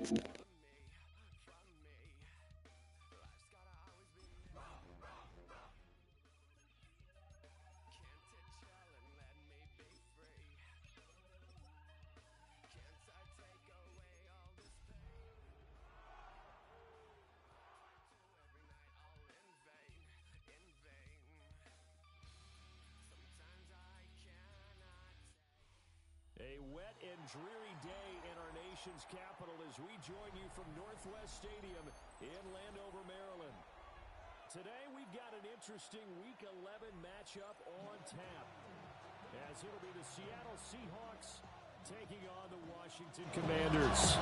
A wet and dreary day in our nation's capital as we join you from Northwest Stadium in Landover, Maryland. Today we've got an interesting Week 11 matchup on tap, as it'll be the Seattle Seahawks taking on the Washington Commanders.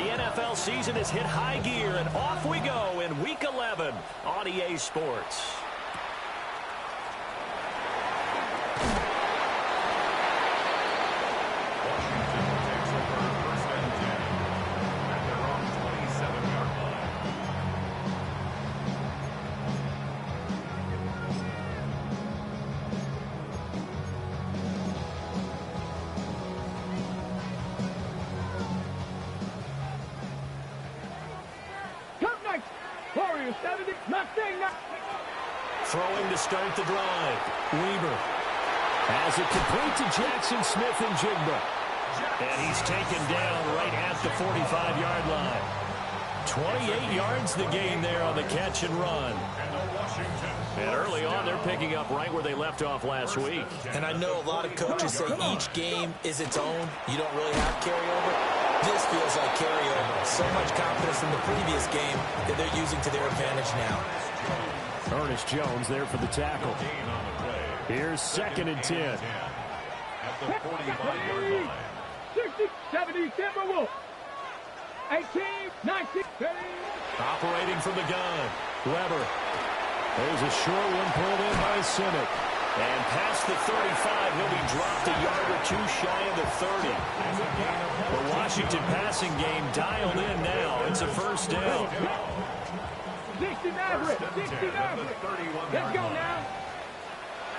NFL season has hit high gear, and off we go in Week 11 on EA Sports. Throwing to start the drive. Weaver has it complete to Jackson Smith and Jigba. And he's taken down right at the 45-yard line. 28 yards the gain there on the catch and run. And early on, they're picking up right where they left off last week. And I know a lot of coaches say each game is its own. You don't really have carryover. This feels like carryover. So much confidence in the previous game that they're using to their advantage now. Ernest Jones there for the tackle. Here's 2nd and 10. At the 45-yard line. 60, 70, Timberwolves. 18, 19, 20. Operating from the gun. Weber. There's a short one pulled in by Simic. And past the 35, he'll be dropped a yard or two shy of the 30. The Washington passing game dialed in now. It's a first down. 60 Maverick. 60 Maverick. Let's go now.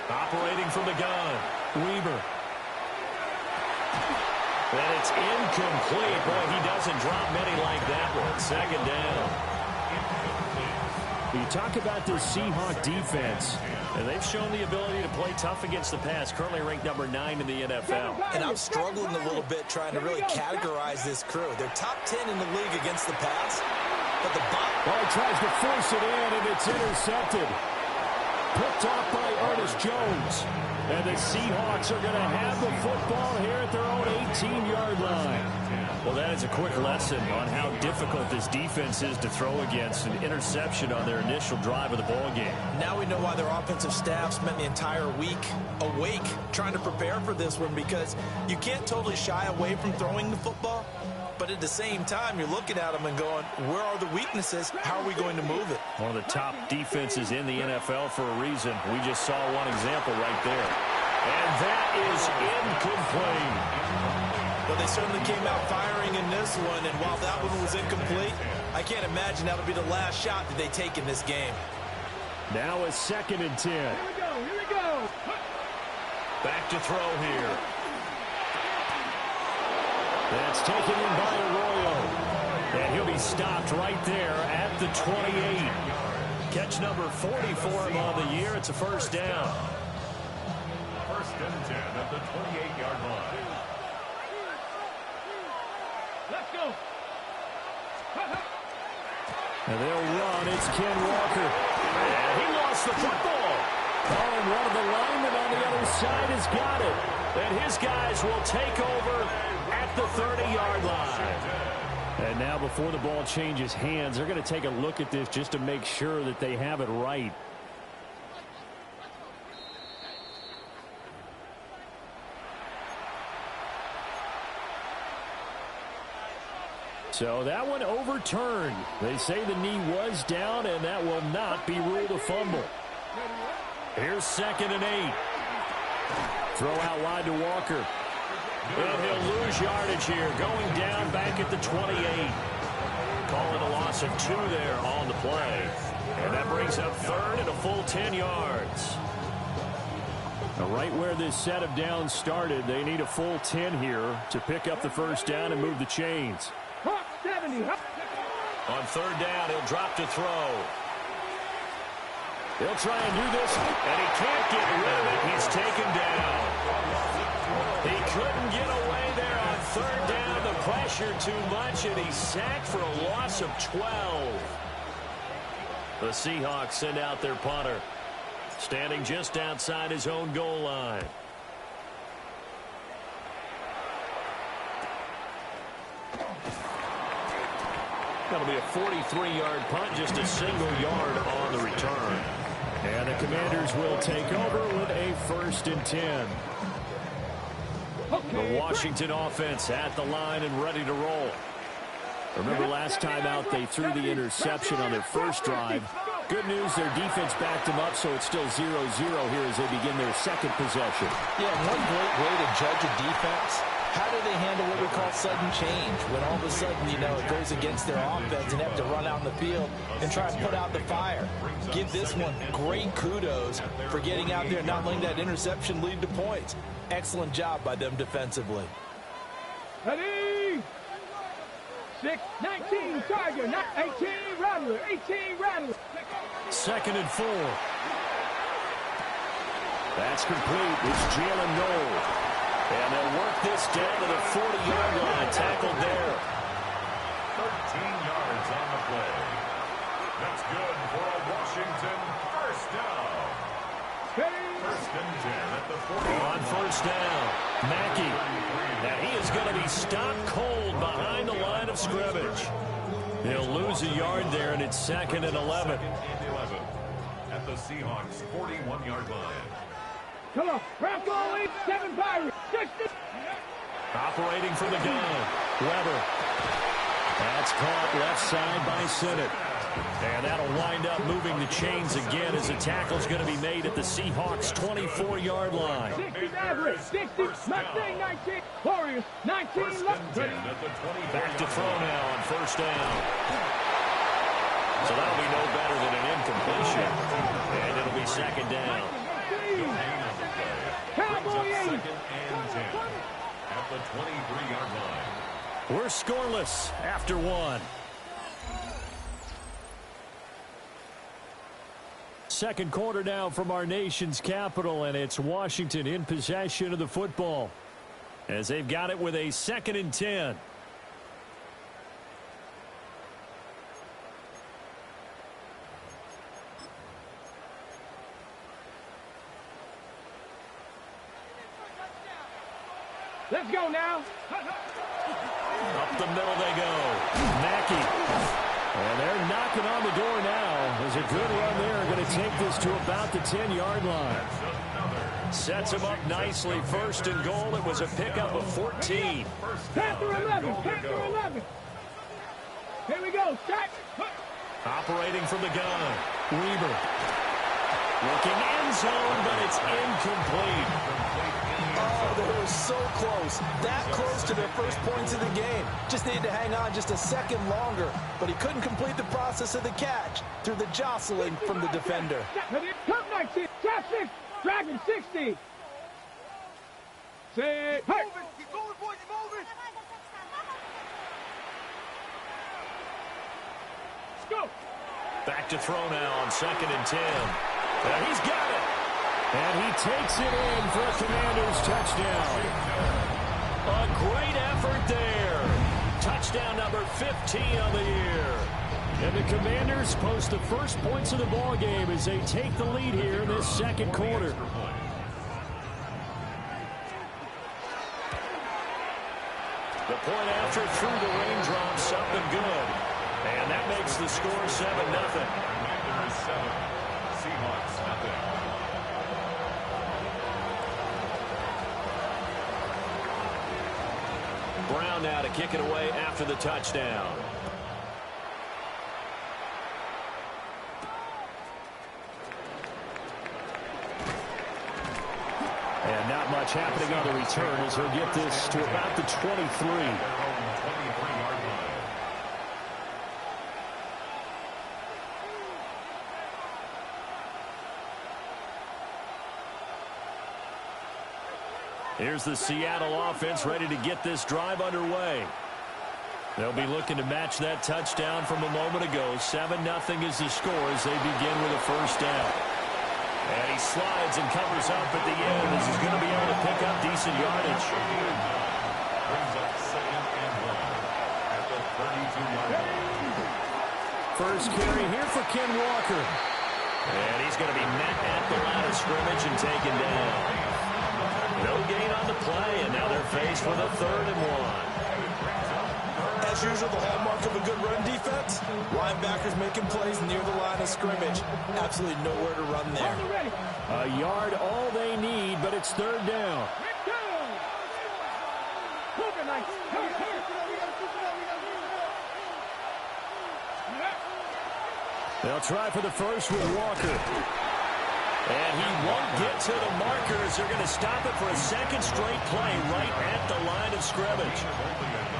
Operating from the gun. Weaver. And it's incomplete. Boy, he doesn't drop many like that one. 2nd down. You talk about this Seahawk defense, and they've shown the ability to play tough against the pass, currently ranked number 9 in the NFL. And I'm struggling a little bit trying to really categorize this crew. They're top 10 in the league against the pass, but the ball tries to force it in, and it's intercepted. Picked off by Ernest Jones. And the Seahawks are going to have the football here at their own 18-yard line. Well, that is a quick lesson on how difficult this defense is to throw against. An interception on their initial drive of the ball game. Now we know why their offensive staff spent the entire week awake trying to prepare for this one, because you can't totally shy away from throwing the football. But at the same time, you're looking at them and going, where are the weaknesses? How are we going to move it? One of the top defenses in the NFL for a reason. We just saw one example right there. And that is incomplete. Well, they certainly came out firing in this one, and while that one was incomplete, I can't imagine that'll be the last shot that they take in this game. Now a 2nd and 10. Here we go. Back to throw here. That's taken in by Arroyo. And he'll be stopped right there at the 28. Catch number 40 for him on the year. It's a first down. 1st and 10 at the 28-yard line. Let's go. And they'll run. It's Ken Walker. And he lost the football. Oh, and one of the linemen on the other side has got it. And his guys will take over at the 30-yard line. And now before the ball changes hands, they're going to take a look at this just to make sure that they have it right. So that one overturned. They say the knee was down, and that will not be ruled a fumble. Here's 2nd and 8. Throw out wide to Walker. And he'll lose yardage here, going down back at the 28. Call it a loss of 2 there on the play. And that brings up third and a full 10 yards. Right where this set of downs started, they need a full 10 here to pick up the first down and move the chains. 70. On third down, he'll drop to throw. He'll try and do this, and he can't get rid of it. He's taken down. He couldn't get away there on third down. The pressure too much, and he's sacked for a loss of 12. The Seahawks send out their punter, standing just outside his own goal line. That'll be a 43-yard punt, just a single yard on the return. And the Commanders will take over with a 1st and 10. The Washington offense at the line and ready to roll. Remember last time out they threw the interception on their first drive. Good news, their defense backed them up, so it's still 0-0 here as they begin their second possession. Yeah, one great way to judge a defense. How do they handle what we call sudden change? When all of a sudden, you know, it goes against their offense and have to run out in the field and try and put out the fire. Give this one great kudos for getting out there and not letting that interception lead to points. Excellent job by them defensively. Ready? 6, 19, Tiger, 18, Rattler, 18, Rattler. 2nd and 4. That's complete. It's Jalen Noel. And they'll work this down to the 40-yard line. Tackled there. 13 yards on the play. That's good for a Washington first down. 1st and 10 at the 40. On first down, Mackey. Now he is going to be stopped cold behind the line of scrimmage. He'll lose a yard there, and it's 2nd and 11. 2nd and 11 at the Seahawks 41-yard line. Come on, Bronco lead, 7 Pirates, 60. Operating from the gun, Weber. That's caught left side by Sinnott. And that'll wind up moving the chains again as the tackle's going to be made at the Seahawks' 24-yard line. 60 average, 60, Mustang 19, Warriors 19, left. Back to throw now on first down. So that'll be no better than an incompletion. And it'll be 2nd down. Cowboy 80. 2nd and 10 at the 23-yard line. We're scoreless after 1. Second quarter now from our nation's capital, and it's Washington in possession of the football as they've got it with a 2nd and 10. Let's go now. Up the middle they go. Mackey. And they're knocking on the door now. There's a good run there. Going to take this to about the 10-yard line. Sets him up nicely. 1st and goal. It was a pickup of 14. Panther 11. Panther 11. Here we go. Start. Operating from the gun. Weber. Looking end zone, but it's incomplete. Oh, they were so close. That close to their first points of the game. Just needed to hang on just a second longer. But he couldn't complete the process of the catch through the jostling from the defender. Come 19. Trap 6. Dragon 60. Say, hey. Keep moving, boys. Keep moving. Let's go. Back to throw now on 2nd and 10. And he's got it. And he takes it in for a Commanders touchdown. A great effort there. Touchdown number 15 on the year. And the Commanders post the first points of the ball game as they take the lead here in this second quarter. The point after through the raindrops, something good. And that makes the score 7-0. Commanders 7, Seahawks nothing. Brown now to kick it away after the touchdown. And not much happening on the return as he'll get this to about the 23. Here's the Seattle offense ready to get this drive underway. They'll be looking to match that touchdown from a moment ago. 7-0 is the score as they begin with a first down. And he slides and covers up at the end as he's going to be able to pick up decent yardage. Brings up 2nd and 1 at the 32-yard line. First carry here for Ken Walker. And he's going to be met at the line of scrimmage and taken down. No gain on the play, and now they're faced with a 3rd and 1. As usual, the hallmark of a good run defense, linebackers making plays near the line of scrimmage. Absolutely nowhere to run there. A yard all they need, but it's 3rd down. They'll try for the first with Walker. And he won't get to the markers. They're going to stop it for a 2nd straight play right at the line of scrimmage.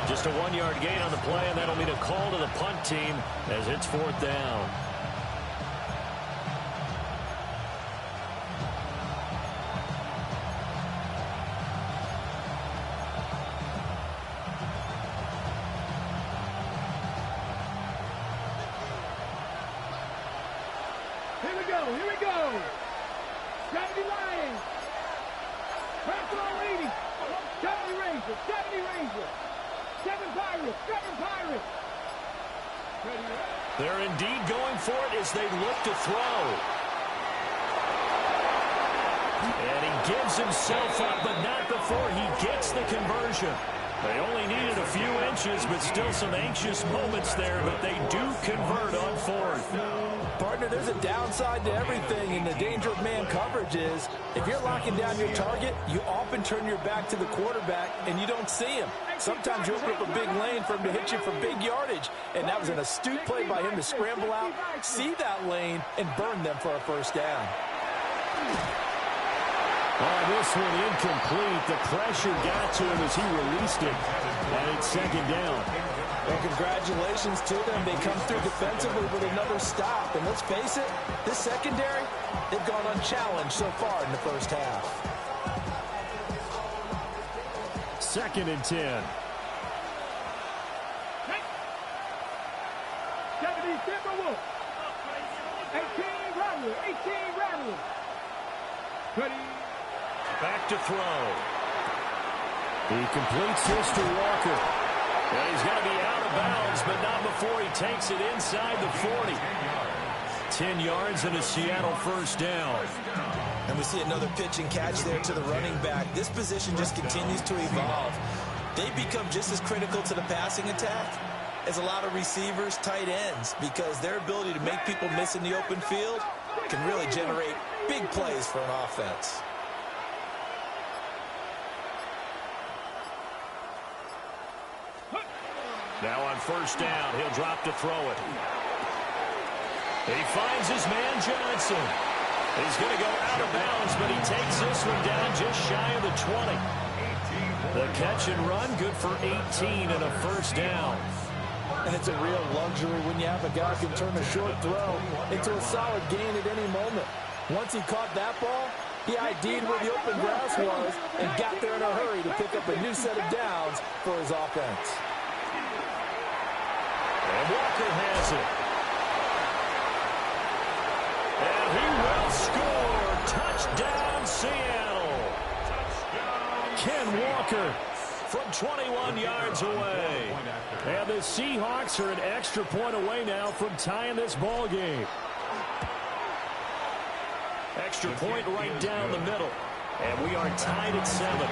Just a 1-yard gain on the play, and that'll mean a call to the punt team as it's 4th down. Here we go. 70 Lions. Pressure leading. 70 Rangers. 70 Rangers. 7 Pirates. 7 Pirates. They're indeed going for it as they look to throw. And he gives himself up, but not before he gets the conversion. They only needed a few inches, but still some anxious moments there, but they do convert on 4th. Partner, there's a downside to everything, and the danger of man coverage is if you're locking down your target, you often turn your back to the quarterback, and you don't see him. Sometimes you open up a big lane for him to hit you for big yardage, and that was an astute play by him to scramble out, see that lane, and burn them for a first down. Oh, this one incomplete. The pressure got to him as he released it, and it's 2nd down. Well, congratulations to them. They come through defensively with another stop. And let's face it, this secondary, they've gone unchallenged so far in the first half. 2nd and 10. 70 Timberwolves. 18 Rattlers. 18 Rattlers. Ready. Back to throw. He completes this to Walker. And he's going to be out of bounds, but not before he takes it inside the 40. 10 yards and a Seattle first down. And we see another pitch and catch there to the running back. This position just continues to evolve. They become just as critical to the passing attack as a lot of receivers, tight ends, because their ability to make people miss in the open field can really generate big plays for an offense. Now on first down, he'll drop to throw it. He finds his man Johnson. He's going to go out of bounds, but he takes this one down just shy of the 20. The catch and run, good for 18 and a first down. And it's a real luxury when you have a guy who can turn a short throw into a solid gain at any moment. Once he caught that ball, he ID'd where the open grass was and got there in a hurry to pick up a new set of downs for his offense. And Walker has it. And he will score. Touchdown, Seattle. Touchdown, Ken Walker from 21 yards away. And the Seahawks are an extra point away now from tying this ball game. Extra point right down the middle. And we are tied at 7.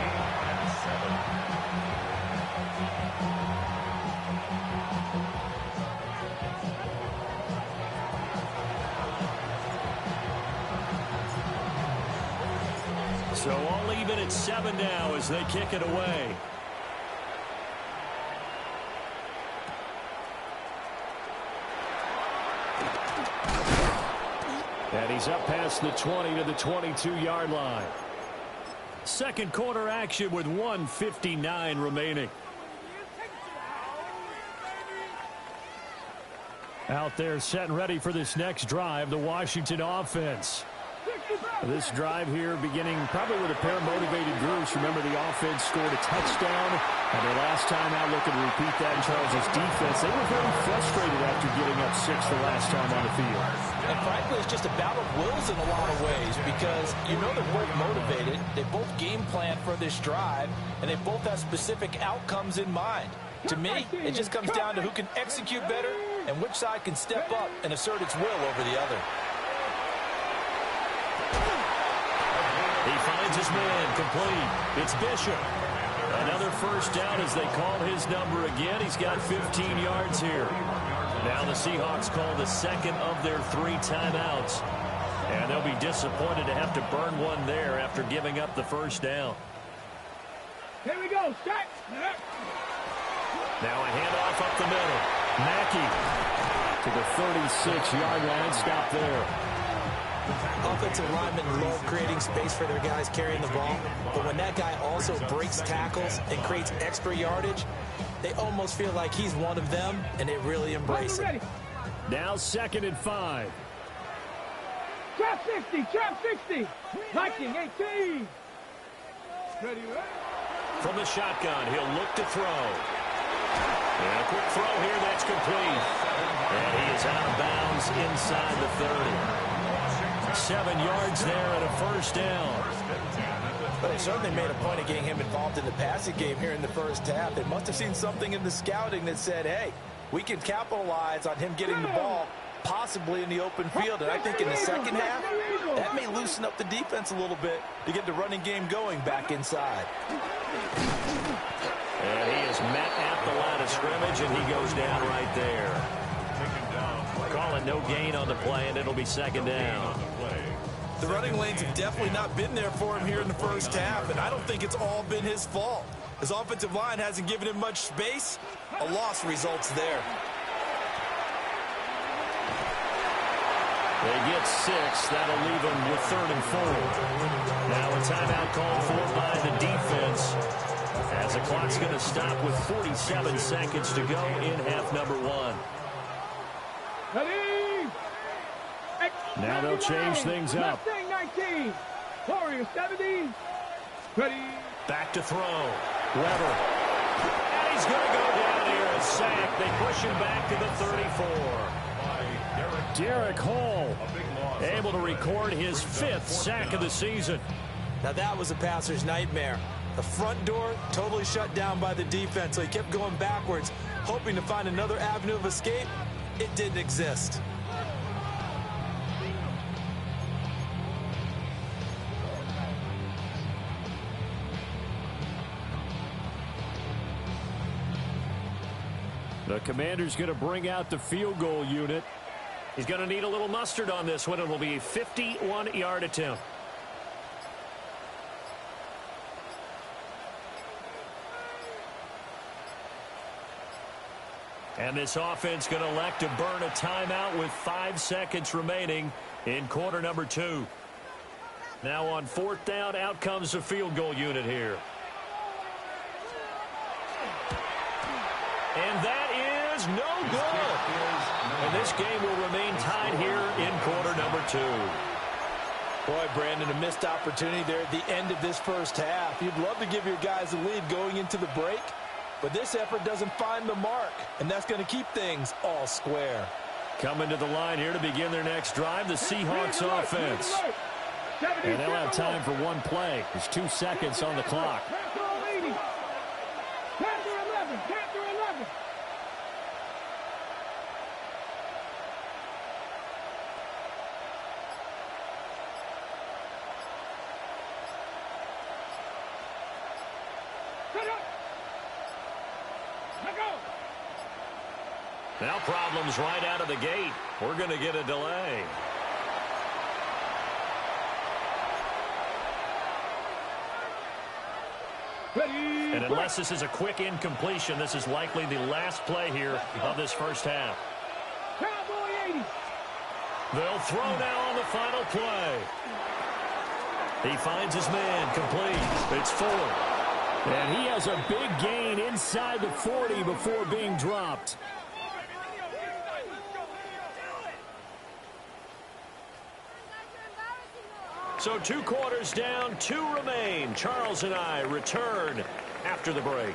So all even at 7 now as they kick it away. And he's up past the 20 to the 22-yard line. Second quarter action with 1:59 remaining. Out there set and ready for this next drive, the Washington offense. This drive here beginning probably with a pair of motivated groups. Remember, the offense scored a touchdown. And their last time out, looking to repeat that in Charles' defense. They were very frustrated after giving up 6 the last time on the field. And frankly, it's just a battle of wills in a lot of ways because you know they're both motivated. They both game plan for this drive, and they both have specific outcomes in mind. To me, it just comes down to who can execute better and which side can step up and assert its will over the other. He finds his man complete. It's Bishop. Another first down as they call his number again. He's got 15 yards here. Now the Seahawks call the second of their 3 timeouts. And they'll be disappointed to have to burn one there after giving up the first down. Here we go. Start. Now a handoff up the middle. Mackey to the 36-yard line. Stop there. Offensive linemen love creating space for their guys carrying the ball, but when that guy also breaks tackles and creates extra yardage, they almost feel like he's one of them, and they really embrace it. Now 2nd and 5. Trap 60, trap 60. Viking 18. Ready. From the shotgun, he'll look to throw. And a quick throw here, that's complete. And he is out of bounds inside the 30. 7 yards there and a first down. But they certainly made a point of getting him involved in the passing game here in the first half. They must have seen something in the scouting that said, hey, we can capitalize on him getting the ball, possibly in the open field. And I think in the second half, that may loosen up the defense a little bit to get the running game going back inside. And he is met at the line of scrimmage, and he goes down right there. Call it no gain on the play, and it'll be 2nd down. The running lanes have definitely not been there for him here in the first half, and I don't think it's all been his fault. His offensive line hasn't given him much space. A loss results there. They get 6. That'll leave them with 3rd and 4. Now a timeout called for by the defense, as the clock's going to stop with 47 seconds to go in half number 1. Ready. Now they'll change things up. 19. Warriors 70. Ready. Back to throw. Weber. And he's going to go down here and sack. They push him back to the 34. Derek Hall able to record his 5th sack of the season. Now that was a passer's nightmare. The front door totally shut down by the defense, so he kept going backwards, hoping to find another avenue of escape. It didn't exist. The Commanders going to bring out the field goal unit. He's going to need a little mustard on this one. It will be a 51-yard attempt. And this offense going to elect to burn a timeout with 5 seconds remaining in quarter number 2. Now on 4th down, out comes the field goal unit here. And that is no good. And this game will remain tied here in quarter number 2. Boy, Brandon, a missed opportunity there at the end of this first half. You'd love to give your guys a lead going into the break, but this effort doesn't find the mark, and that's going to keep things all square. Coming to the line here to begin their next drive, the Seahawks offense. And they'll have time for one play. There's 2 seconds on the clock. Now problems right out of the gate. We're going to get a delay. And unless this is a quick incompletion, this is likely the last play here of this first half. They'll throw now on the final play. He finds his man complete. It's 4. And he has a big gain inside the 40 before being dropped. So 2 quarters down, 2 remain. Charles and I return after the break.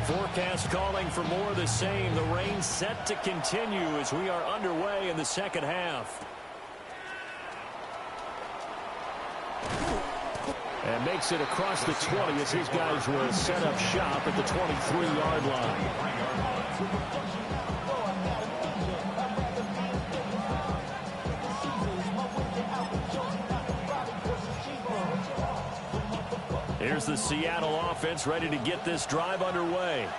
Forecast calling for more of the same. The rain set to continue as we are underway in the second half. And makes it across the 20 as his guys will set up shop at the 23-yard line. Here's the Seattle offense ready to get this drive underway.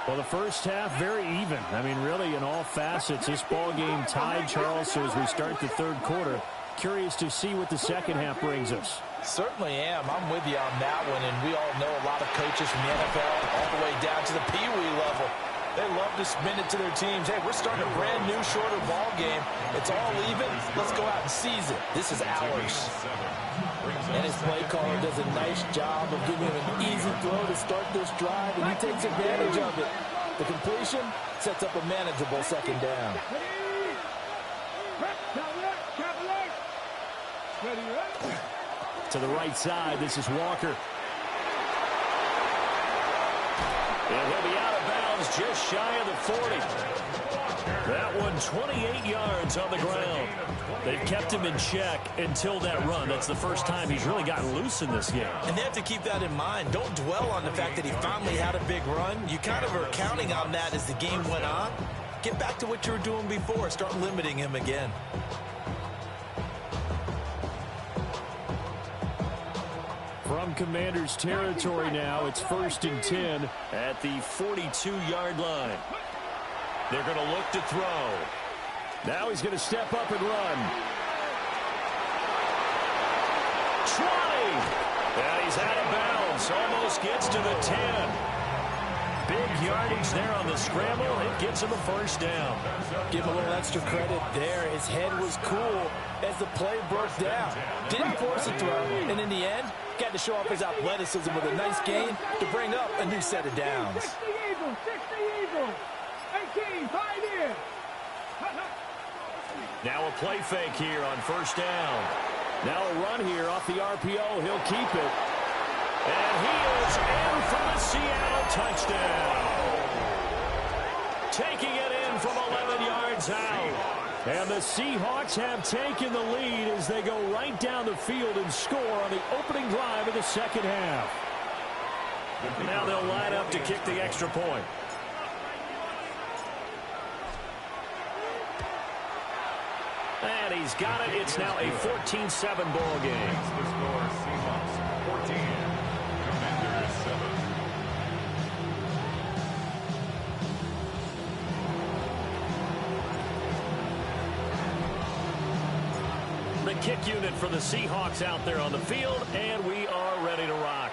Well, the first half, very even. I mean, really, in all facets, this ball game tied, Charles. So as we start the third quarter, curious to see what the second half brings us. Certainly am. I'm with you on that one, and we all know a lot of coaches from the NFL all the way down to the Pee Wee level. They love to spin it to their teams. Hey, we're starting a brand new, shorter ball game. It's all even. Let's go out and seize it. This is ours. And his play caller does a nice job of giving him an easy throw to start this drive, and he takes advantage of it. The completion sets up a manageable second down. To the right side, this is Walker. And he'll be out of bounds just shy of the 40. That one 28 yards on the ground. They've kept him in check until that run. That's the first time he's really gotten loose in this game. And they have to keep that in mind. Don't dwell on the fact that he finally had a big run. You kind of are counting on that as the game went on. Get back to what you were doing before. Start limiting him again. From Commanders territory now, it's 1st and 10 at the 42-yard line. They're going to look to throw. Now he's going to step up and run. 20! And he's out of bounds. Almost gets to the 10. Big yardage there on the scramble. It gets him a first down. Give him a little extra credit there. His head was cool as the play broke down. Didn't force a throw, and in the end, got to show off his athleticism with a nice gain to bring up a new set of downs. 60 Eagles, 18, 5 in. Now a play fake here on first down. Now a run here off the RPO. He'll keep it. And he is in for the Seattle touchdown. Taking it in from 11 yards out. And the Seahawks have taken the lead as they go right down the field and score on the opening drive of the second half. Now they'll line up to kick the extra point. And he's got it. It's now a 14-7 ball game. The score, Seahawks 14, Commanders 7. The kick unit for the Seahawks out there on the field, and we are ready to rock.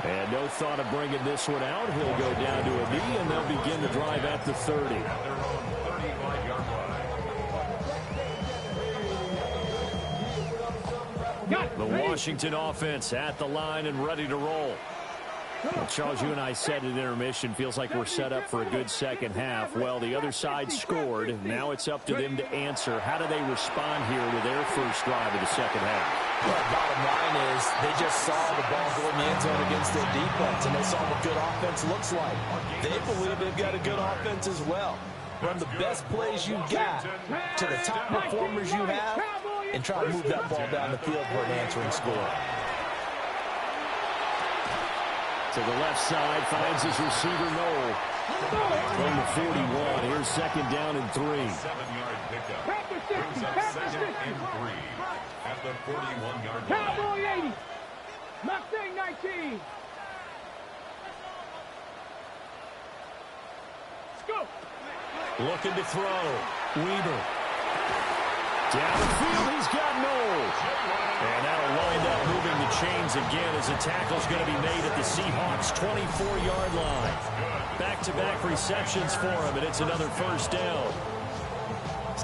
And no thought of bringing this one out. He'll go down to a knee, and they'll begin the drive at the 30. At their own 35-yard line. The Washington offense at the line and ready to roll. Well, Charles, you and I said at intermission, feels like we're set up for a good second half. Well, the other side scored. Now it's up to them to answer. How do they respond here with their first drive of the second half? Well, bottom line is they just saw the ball go in the end zone against their defense, and they saw what good offense looks like. They believe they've got a good offense as well. Run the best plays you got to the top performers you have, and try to move that ball down the field for an answering score. To the left side, finds his receiver Noel. From the 41, here's second down and 3. 7-yard pickup. Brings up 2nd and 3 at the 41-yard line. Cowboy 80. Mustang 19. Let's go. Looking to throw. Weaver. Down the field, he's got Noel. And that'll wind up moving the chains again as the tackle's going to be made at the Seahawks' 24-yard line. Back-to-back receptions for him, and it's another first down.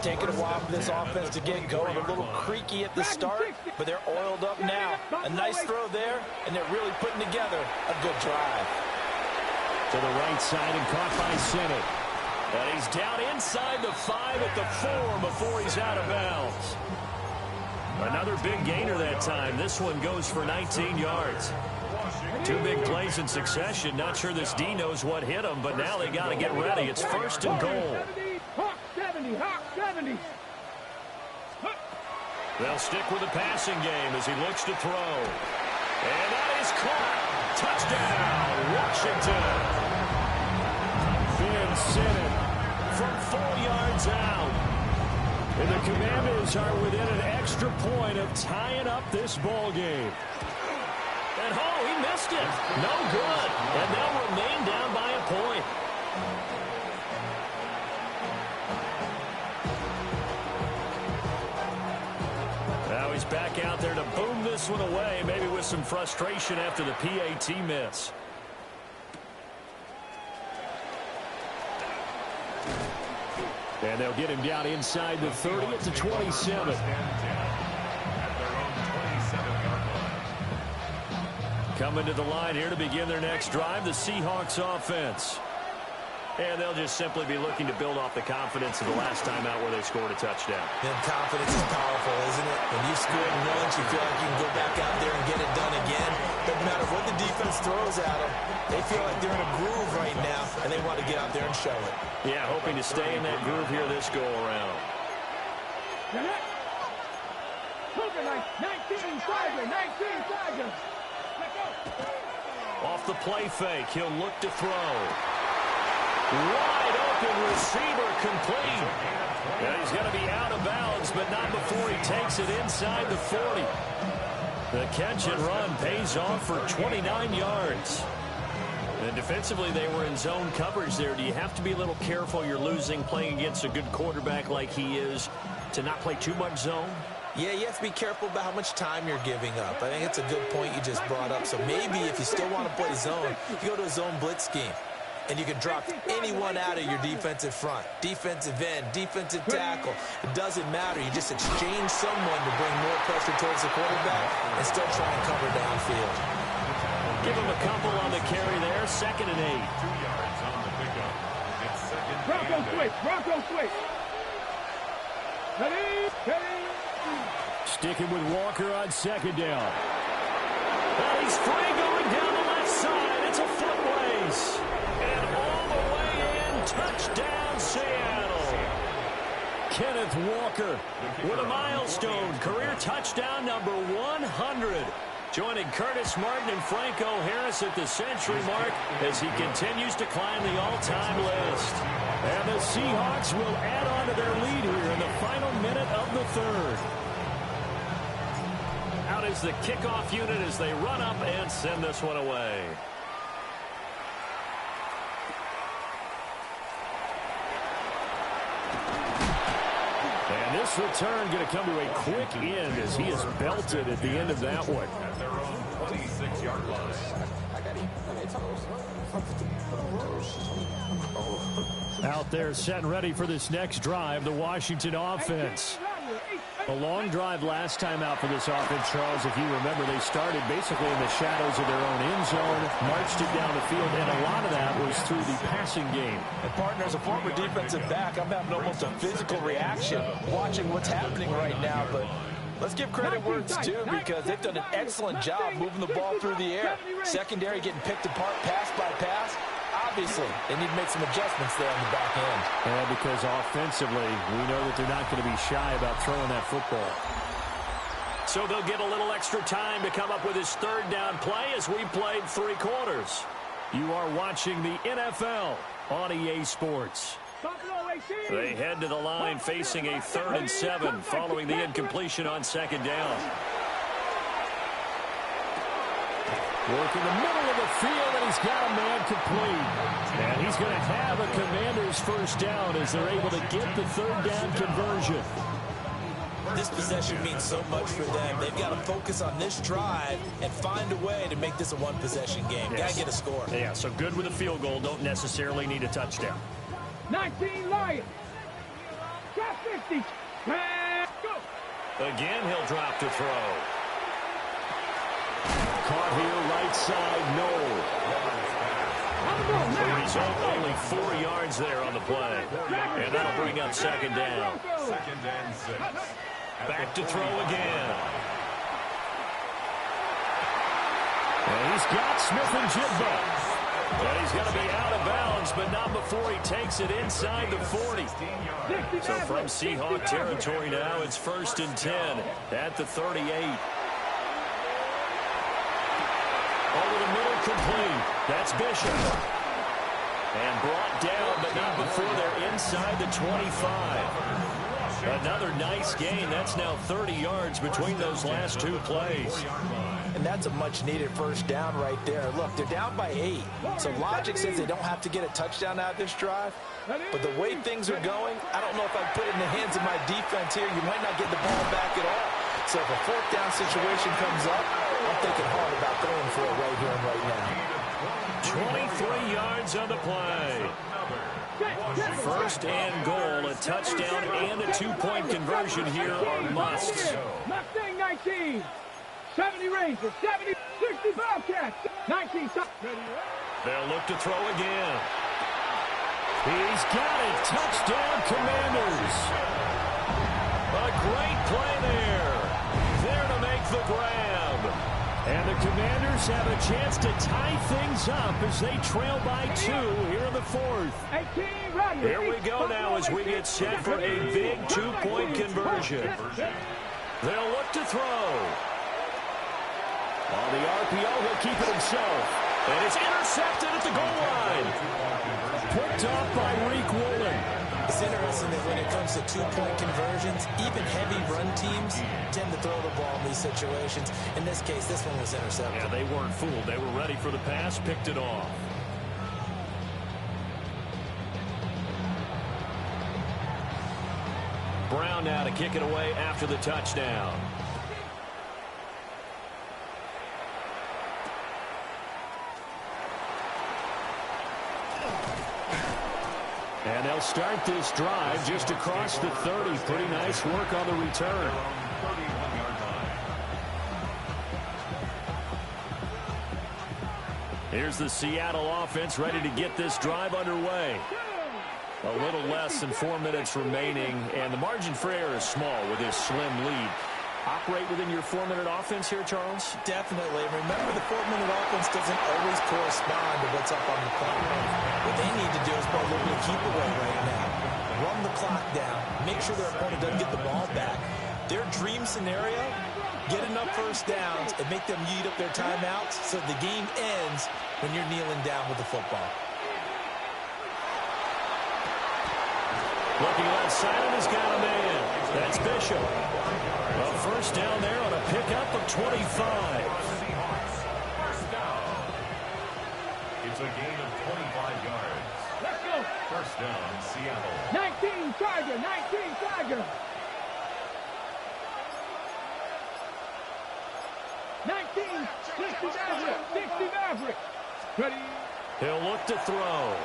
taken a while for this offense to get going. A little creaky at the start, but they're oiled up now. A nice throw there, and they're really putting together a good drive. To the right side and caught by Senate. And he's down inside the 5 at the 4 before he's out of bounds. Another big gainer that time. This one goes for 19 yards. 2 big plays in succession. Not sure this D knows what hit him, but now they got to get ready. It's 1st and goal. Hawk 70, Hawk 70. They'll stick with the passing game as he looks to throw. And that is caught. Touchdown, Washington. Finn Senate from 4 yards out. And the Commanders are within an extra point of tying up this ball game. And he missed it. No good. And they'll remain down by a point. Now he's back out there to boom this one away, maybe with some frustration after the PAT miss. And they'll get him down inside the 30 at the 27. Coming to the line here to begin their next drive, the Seahawks offense. And they'll just simply be looking to build off the confidence of the last time out where they scored a touchdown. And confidence is powerful, isn't it? When you've scored once, you feel like you can go back out there and get it done again. Doesn't matter what the defense throws at them. They feel like they're in a groove right now, and they want to get out there and show it. Yeah, hoping to stay in that groove here this go-around. 19 Tigers. Off the play fake, he'll look to throw. Wide open receiver complete. And he's going to be out of bounds, but not before he takes it inside the 40. The catch and run pays off for 29 yards. And defensively, they were in zone coverage there. Do you have to be a little careful? You're losing playing against a good quarterback like he is to not play too much zone? Yeah, you have to be careful about how much time you're giving up. I think it's a good point you just brought up. So maybe if you still want to play zone, you go to a zone blitz scheme. And you can drop anyone out of your defensive front. Defensive end, defensive tackle. It doesn't matter. You just exchange someone to bring more pressure towards the quarterback and still try and cover downfield. Give him a couple on the carry there. 2nd and 8. 2 yards on the pickup. It's 2nd Bronco and 8. switch. Bronco switch. Ready. Sticking with Walker on 2nd down. And he's free going down the left side. It's a foot race. And all the way in, touchdown Seattle. Kenneth Walker with a milestone, career touchdown number 100. Joining Curtis Martin and Franco Harris at the century mark as he continues to climb the all-time list. And the Seahawks will add on to their lead here in the final minute of the 3rd. Out is the kickoff unit as they run up and send this one away. And this return going to come to a quick end as he is belted at the end of that one. At their own 26-yard line. Out there set and ready for this next drive, the Washington offense. A long drive last time out for this offense, Charles. If you remember, they started basically in the shadows of their own end zone, marched it down the field, and a lot of that was through the passing game. And partner, as a former defensive back, I'm having almost a physical reaction watching what's happening right now. But let's give credit where it's due because they've done an excellent job moving the ball through the air. Secondary getting picked apart pass by pass. Obviously, they need to make some adjustments there on the back end. Yeah, because offensively, we know that they're not going to be shy about throwing that football. So they'll get a little extra time to come up with his 3rd down play as we played 3 quarters. You are watching the NFL on EA Sports. They head to the line facing a 3rd and 7 following the incompletion on 2nd down. Work in the middle of the field, and he's got a man complete. And he's going to have a Commanders 1st down as they're able to get the 3rd down conversion. This possession means so much for them. They've got to focus on this drive and find a way to make this a one-possession game. Yes. Got to get a score. Yeah, so good with a field goal. Don't necessarily need a touchdown. 19 Lions. 50. Go. Again, he'll drop to throw. Caught here, right side, no. He's only 4 yards there on the play. And that'll bring up second down. Second and 6. Back to throw again. And he's got Smith and Jigba. And he's going to be out of bounds, but not before he takes it inside the 40. So from Seahawk territory now, it's 1st and 10 at the 38. Over the middle, complete. That's Bishop. And brought down, but not before they're inside the 25. Another nice gain. That's now 30 yards between those last 2 plays. And that's a much-needed first down right there. Look, they're down by 8. So logic says they don't have to get a touchdown out of this drive. But the way things are going, I don't know if I put it in the hands of my defense here. You might not get the ball back at all. So if a 4th down situation comes up, I'm thinking hard about throwing for it right here and right now. 23 yards on the play. 1st and goal. A touchdown and a 2-point conversion here are musts. Mustang 19. 70 Rangers. 70, 60 Bobcats. 19. They'll look to throw again. He's got it. Touchdown, Commanders. A great play there. There to make the grab. And the Commanders have a chance to tie things up as they trail by 2 here in the 4th. Here we go now as we get set for a big 2-point conversion. They'll look to throw. On the RPO, he'll keep it himself. And it's intercepted at the goal line. Picked off by Reek Woolen. It's interesting that when it comes to 2-point conversions, even heavy run teams tend to throw the ball in these situations. In this case, this one was intercepted. Yeah, they weren't fooled. They were ready for the pass, picked it off. Brown now to kick it away after the touchdown. And they'll start this drive just across the 30. Pretty nice work on the return. Here's the Seattle offense ready to get this drive underway. A little less than 4 minutes remaining, and the margin for error is small with this slim lead. Operate within your 4-minute offense here, Charles? Definitely. Remember, the 4-minute offense doesn't always correspond to what's up on the clock. What they need to do is play a little bit of keep away right now. Run the clock down. Make sure their opponent doesn't get the ball back. Their dream scenario, get enough first downs and make them eat up their timeouts so the game ends when you're kneeling down with the football. Looking left side, and he's got a man. That's Bishop. A first down there on a pickup of 25. First down. It's a gain of 25 yards. Let's go. First down, Seattle. 19 Tiger. 19 Tiger. 19 60 Maverick. 60 Maverick. Ready. He'll look to throw.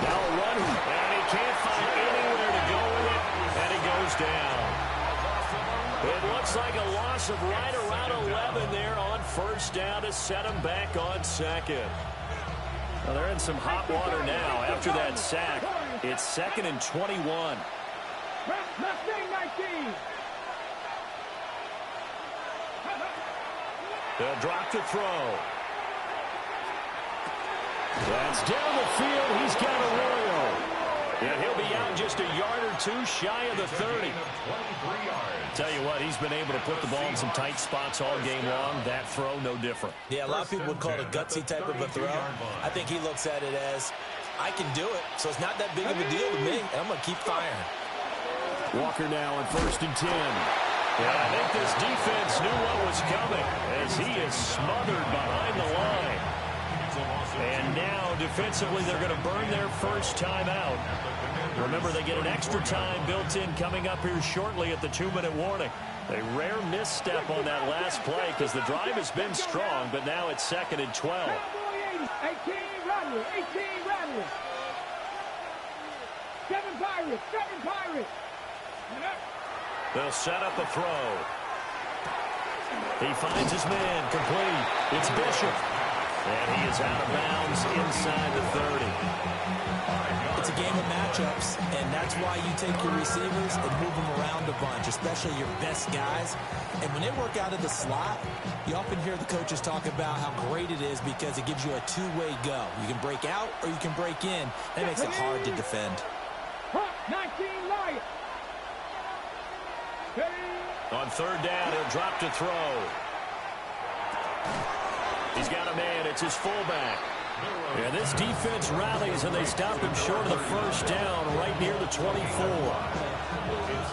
Now a run, and he can't find anywhere to go with it, and he goes down. It looks like a loss of right around 11 there on first down to set him back on second. Well, they're in some hot water now after that sack. It's 2nd and 21. Mustang 19. They'll drop to throw. That's down the field. He's got Arroyo. And he'll be out just a yard or 2 shy of the 30. Tell you what, he's been able to put the ball in some tight spots all game long. That throw, no different. Yeah, a lot of people would call it a gutsy type of a throw. I think he looks at it as, I can do it, so it's not that big of a deal to me, and I'm going to keep firing. Walker now on 1st and 10. Yeah, I think this defense knew what was coming as he is smothered behind the line. And now, defensively, they're going to burn their first time out. Remember, they get an extra time built in coming up here shortly at the 2-minute warning. A rare misstep on that last play because the drive has been strong, but now it's 2nd and 12. 18 Radley. 18 Radley. 7 Pirates. 7 Pirates. They'll set up a throw. He finds his man, complete. It's Bishop. And he is out of bounds inside the 30. It's a game of matchups, and that's why you take your receivers and move them around a bunch, especially your best guys. And when they work out of the slot, you often hear the coaches talk about how great it is because it gives you a two-way go. You can break out or you can break in. That makes it hard to defend. 19 Lions. On third down, he'll drop to throw. He's got a man. It's his fullback. And this defense rallies, and they stop him short of the first down right near the 24.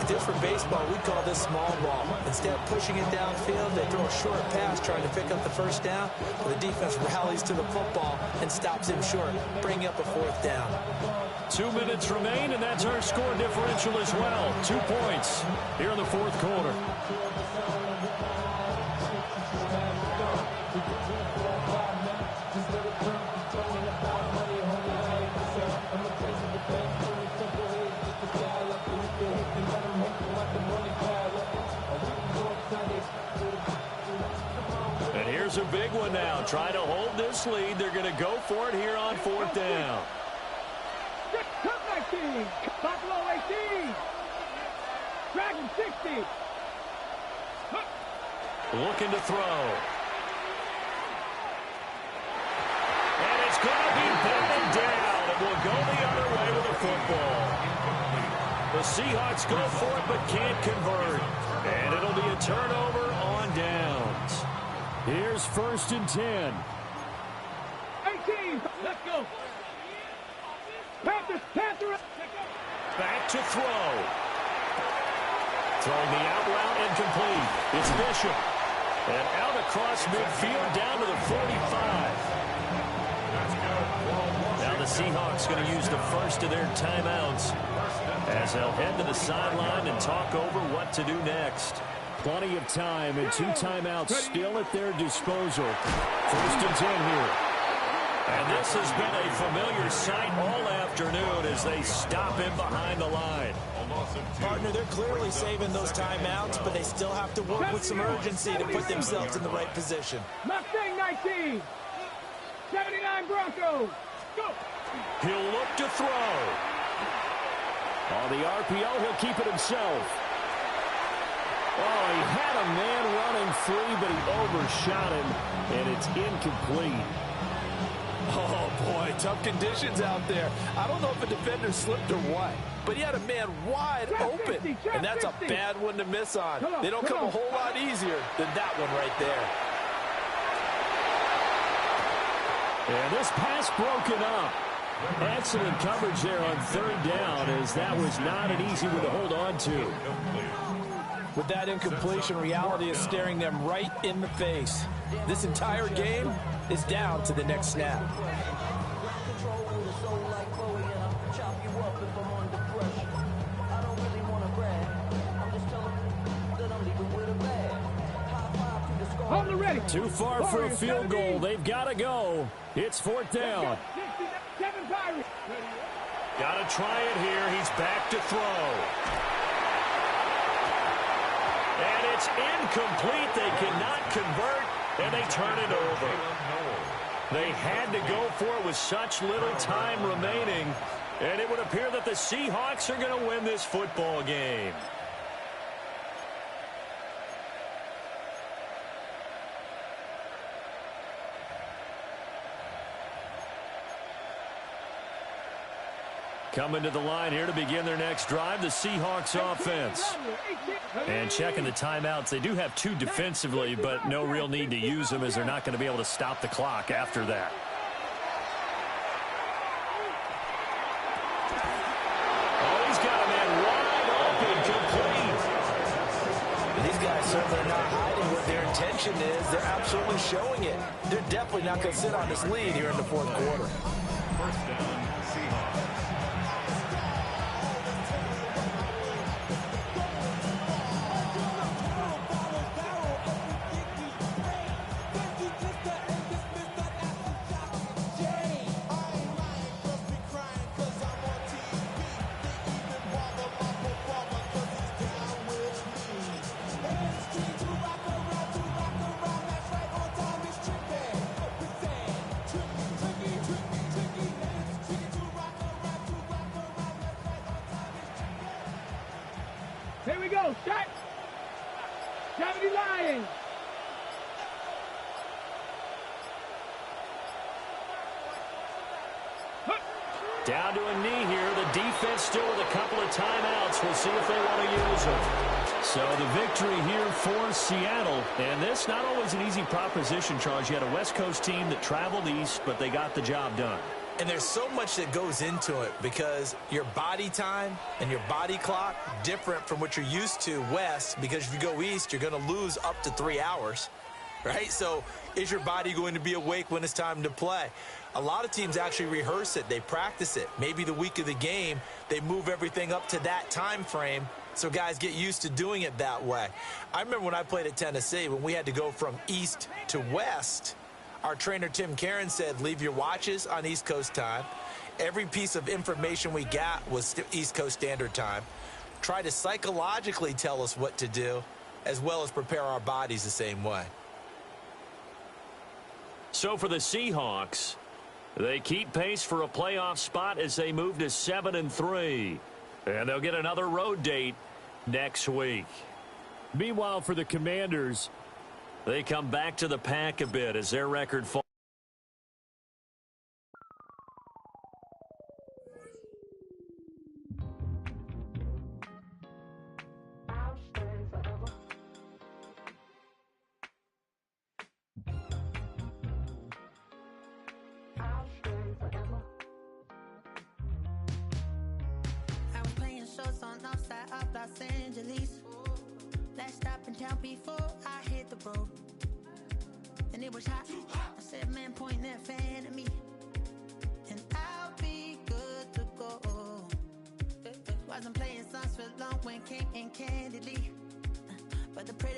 If this were baseball, we'd call this small ball. Instead of pushing it downfield, they throw a short pass trying to pick up the first down. The defense rallies to the football and stops him short, bringing up a fourth down. 2 minutes remain, and that's our score differential as well. 2 points here in the fourth quarter. And here's a big one now. Try to hold this lead. They're going to go for it here on fourth down. Buffalo 18. Dragon 60. Looking to throw. And it's going to be batted down. It will go the other way with the football. The Seahawks go for it but can't convert. And it'll be a turnover on downs. Here's 1st and 10. 18. Let's go. Panthers. Back to throw. Throwing the out route incomplete. It's Bishop. And out across midfield down to the 45. Now the Seahawks going to use the first of their timeouts as they'll head to the sideline and talk over what to do next. Plenty of time and 2 timeouts still at their disposal. 1st and 10 here. And this has been a familiar sight all afternoon as they him behind the line. Partner, they're clearly saving those timeouts, but they still have to work with some urgency to put themselves in the right position. Mustang 19. 79 Broncos. Go. He'll look to throw. On the RPO, he'll keep it himself. Oh, he had a man running free, but he overshot him, and it's incomplete. Oh, boy, tough conditions out there. I don't know if a defender slipped or what, but he had a man wide open, and that's a bad one to miss on. They don't come a whole lot easier than that one right there. And this pass broken up. Excellent coverage there on third down, as that was not an easy one to hold on to. With that incompletion, reality is staring them right in the face. This entire game is down to the next snap. Too far for a field goal. They've got to go. It's fourth down. Got to try it here. He's back to throw. And it's incomplete. They cannot convert, and they turn it over. They had to go for it with such little time remaining, and it would appear that the Seahawks are going to win this football game. Coming to the line here to begin their next drive, the Seahawks offense. And checking the timeouts, they do have two defensively, but no real need to use them as they're not going to be able to stop the clock after that. Oh, he's got a man wide open, complete. These guys certainly are not hiding what their intention is. They're absolutely showing it. They're definitely not going to sit on this lead here in the fourth quarter. First down, Seahawks. Here we go. Set. 70 Lions. Down to a knee here. The defense still with a couple of timeouts. We'll see if they want to use them. So the victory here for Seattle. And this not always an easy proposition, Charles. You had a West Coast team that traveled east, but they got the job done. And there's so much that goes into it because your body time and your body clock different from what you're used to west, because if you go east, you're going to lose up to 3 hours, right? So is your body going to be awake when it's time to play? A lot of teams actually rehearse it. They practice it. Maybe the week of the game, they move everything up to that time frame so guys get used to doing it that way. I remember when I played at Tennessee, when we had to go from east to west, our trainer, Tim Karen, said, leave your watches on East Coast time. Every piece of information we got was East Coast Standard Time. Try to psychologically tell us what to do, as well as prepare our bodies the same way. So for the Seahawks, they keep pace for a playoff spot as they move to 7-3. And they'll get another road date next week. Meanwhile, for the Commanders, they come back to the pack a bit as their record falls. Los Angeles. Last stop in town before I hit the road. And it was hot. I said, man, point that fan at me. And I'll be good to go. Wasn't playing songs for long when came in candidly. But the pretty